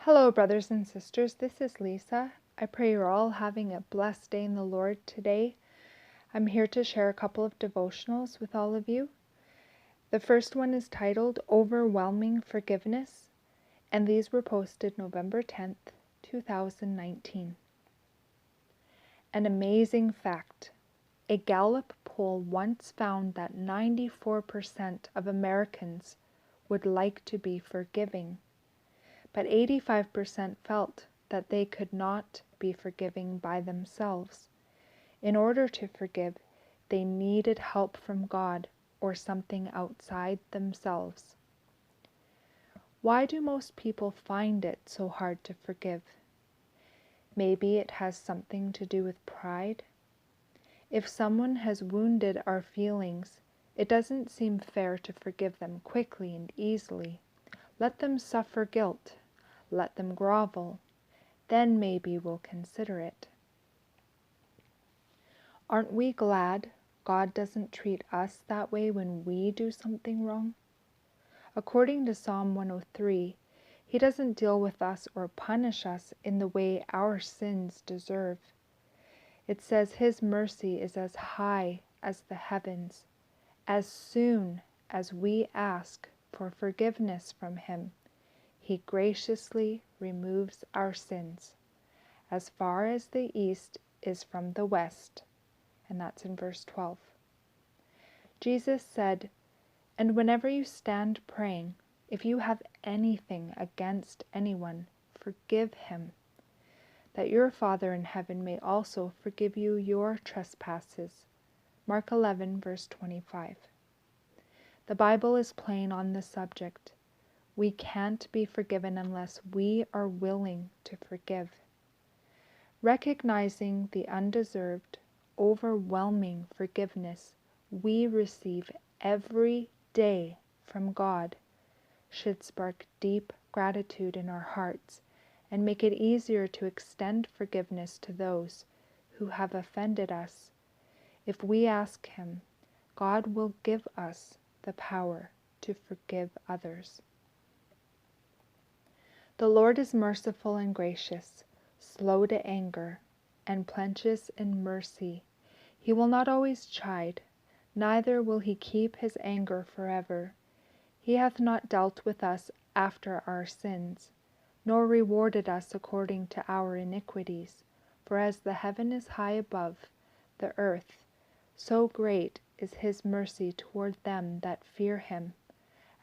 Hello, brothers and sisters. This is Lisa. I pray you're all having a blessed day in the Lord today. I'm here to share a couple of devotionals with all of you. The first one is titled Overwhelming Forgiveness, and these were posted November 10th, 2019. An amazing fact. A Gallup poll once found that 94% of Americans would like to be forgiving, but 85% felt that they could not be forgiving by themselves. In order to forgive, they needed help from God or something outside themselves. Why do most people find it so hard to forgive? Maybe it has something to do with pride. If someone has wounded our feelings, it doesn't seem fair to forgive them quickly and easily. Let them suffer guilt. Let them grovel. Then maybe we'll consider it. Aren't we glad God doesn't treat us that way when we do something wrong? According to Psalm 103, He doesn't deal with us or punish us in the way our sins deserve. It says His mercy is as high as the heavens. As soon as we ask for forgiveness from Him, He graciously removes our sins, as far as the east is from the west. And that's in verse 12. Jesus said, "And whenever you stand praying, if you have anything against anyone, forgive him, that your Father in heaven may also forgive you your trespasses." Mark 11, verse 25. The Bible is plain on this subject. We can't be forgiven unless we are willing to forgive. Recognizing the undeserved, overwhelming forgiveness we receive every day from God should spark deep gratitude in our hearts and make it easier to extend forgiveness to those who have offended us. If we ask Him, God will give us the power to forgive others. The Lord is merciful and gracious, slow to anger, and plenteous in mercy. He will not always chide, neither will He keep His anger forever. He hath not dealt with us after our sins, nor rewarded us according to our iniquities. For as the heaven is high above the earth, so great is His mercy toward them that fear Him.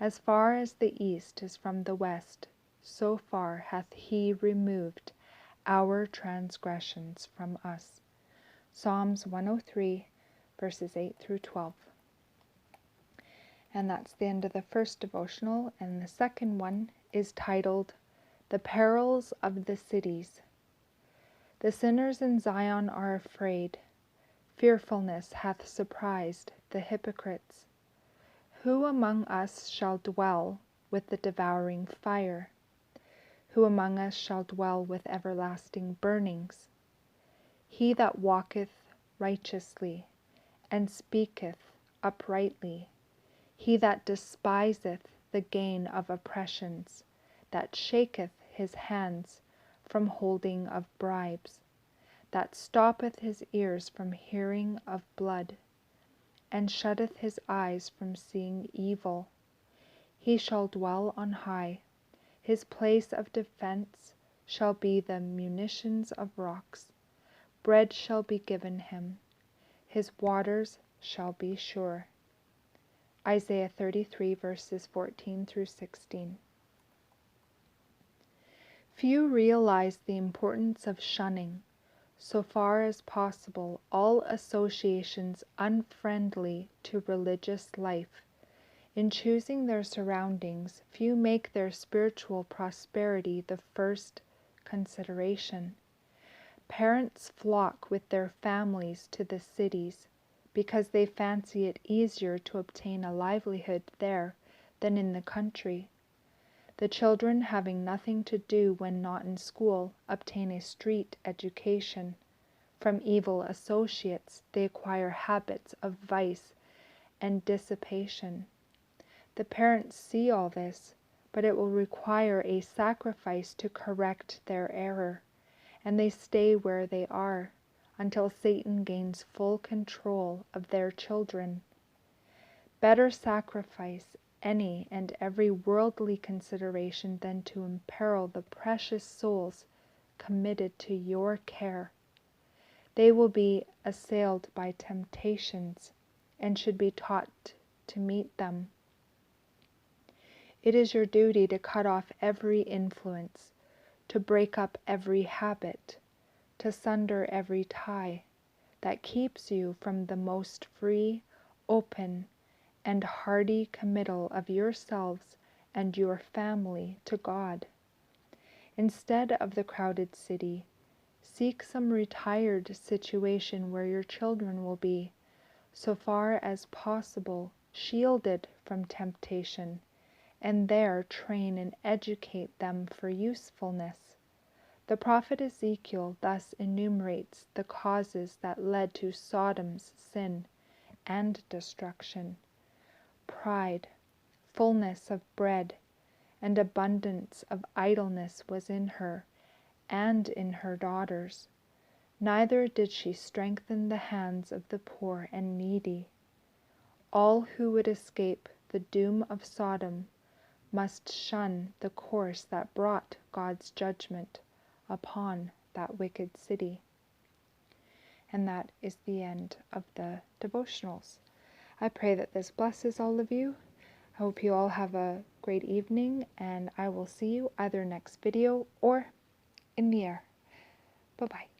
As far as the east is from the west, so far hath He removed our transgressions from us. Psalms 103, verses 8 through 12. And that's the end of the first devotional, and the second one is titled, The Perils of the Cities. The sinners in Zion are afraid. Fearfulness hath surprised the hypocrites. Who among us shall dwell with the devouring fire? Who among us shall dwell with everlasting burnings? He that walketh righteously, and speaketh uprightly, he that despiseth the gain of oppressions, that shaketh his hands from holding of bribes, that stoppeth his ears from hearing of blood, and shutteth his eyes from seeing evil, he shall dwell on high. His place of defense shall be the munitions of rocks. Bread shall be given him. His waters shall be sure. Isaiah 33, verses 14 through 16. Few realize the importance of shunning, so far as possible, all associations unfriendly to religious life. In choosing their surroundings, few make their spiritual prosperity the first consideration. Parents flock with their families to the cities because they fancy it easier to obtain a livelihood there than in the country. The children, having nothing to do when not in school, obtain a street education. From evil associates, they acquire habits of vice and dissipation. The parents see all this, but it will require a sacrifice to correct their error, and they stay where they are until Satan gains full control of their children. Better sacrifice any and every worldly consideration than to imperil the precious souls committed to your care. They will be assailed by temptations and should be taught to meet them. It is your duty to cut off every influence, to break up every habit, to sunder every tie that keeps you from the most free, open, and hearty committal of yourselves and your family to God. Instead of the crowded city, seek some retired situation where your children will be, so far as possible, shielded from temptation, and there train and educate them for usefulness. The prophet Ezekiel thus enumerates the causes that led to Sodom's sin and destruction: pride, fullness of bread, and abundance of idleness was in her and in her daughters. Neither did she strengthen the hands of the poor and needy. All who would escape the doom of Sodom must shun the course that brought God's judgment upon that wicked city. And that is the end of the devotionals. I pray that this blesses all of you. I hope you all have a great evening, and I will see you either next video or in the air. Bye-bye.